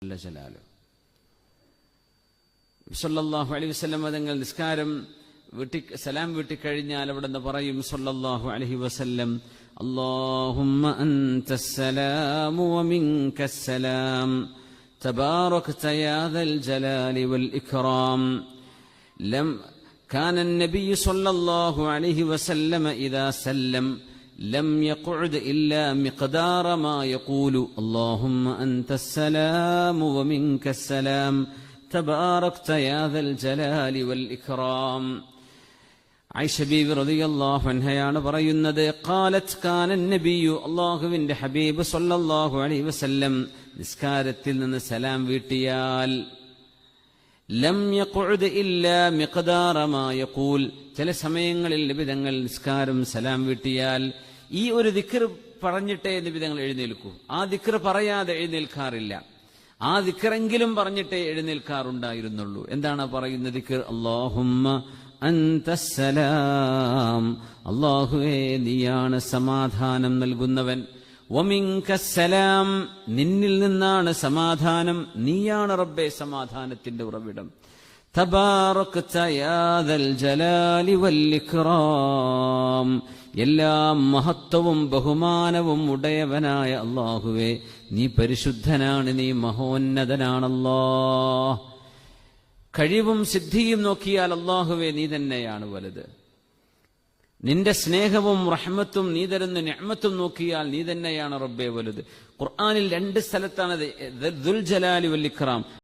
സല്ലല്ലാഹു അലൈഹി വസല്ലം തങ്ങൾ നിസ്കാരം സലാം വീട്ടിക്കഴിഞ്ഞാൽ അവിടെ നിന്ന് പറയും സല്ലല്ലാഹു അലൈഹി വസല്ലം, അല്ലാഹുമ്മ അൻതസ്സലാമു വമിൻകസ്സലാം തബാറക്ത യാ ദൽ ജലാലി വൽ ഇക്റാം. كان النبي صلى الله عليه وسلم إذا سلم لم يقعد إلا مقدار ما يقول اللهم أنت السلام ومنك السلام تباركت يا ذا الجلال والإكرام. ആയിഷ ബീവി റളിയല്ലാഹു അൻഹയാണ് പറയുന്നത്, ഖാലത് കാന നബിയു, അല്ലാഹുവിന്റെ ഹബീബ് സല്ലല്ലാഹു അലൈഹി വസല്ലം നിസ്കാരത്തിൽ നിന്ന് സലാം വീട്ടിയാൽ ലം യഖുദ് ഇല്ലാ മിഖ്ദാറ മാ യഖൂൽ, ചില സമയങ്ങളിൽ നബി തങ്ങൾ നിസ്കാരം സലാം വീട്ടിയാൽ ഈ ഒരു ദിക്ർ പറഞ്ഞിട്ടേ നബി തങ്ങൾ എഴുന്നേൽക്കൂ. ആ ദിക്ർ പറയാതെ എഴുന്നേൽക്കാറില്ല. ആ ദിക്റെങ്കിലും പറഞ്ഞിട്ടേ എഴുന്നേൽക്കാറുണ്ടായിരുന്നുള്ളൂ. എന്താണ് പറയുന്ന ദിക്ർ? അല്ലാഹുമ്മ അൻതസ്സലാം, അല്ലാഹുവേ നീയാണ് സമാധാനം നൽകുന്നവൻ, വമിൻകസ്സലാം, നിന്നിൽ നിന്നാണ് സമാധാനം, നീയാണ് റബ്ബേ സമാധാനത്തിന്റെ ഉറവിടം, തബാറക്ത യാ ദൽ ജലാലി വൽ ഇക്റാം, എല്ലാ മഹത്വവും ബഹുമാനവും ഉടയവനായ അല്ലാഹുവേ നീ പരിശുദ്ധനാണ്, നീ മഹോന്നതനാണല്ലാഹ്. കഴിവും സിദ്ധിയും നോക്കിയാൽ അല്ലാഹുവേ നീ തന്നെയാണ് വലുത്. നിന്റെ സ്നേഹവും റഹ്മത്തും നീ തരുന്ന നിഅ്മത്തും നോക്കിയാൽ നീ തന്നെയാണ് റബ്ബേ വലുത്. ഖുർആനിൽ 2 സ്ഥലത്താണ് ദുൽ ജലാലി വൽ ഇക്റാം.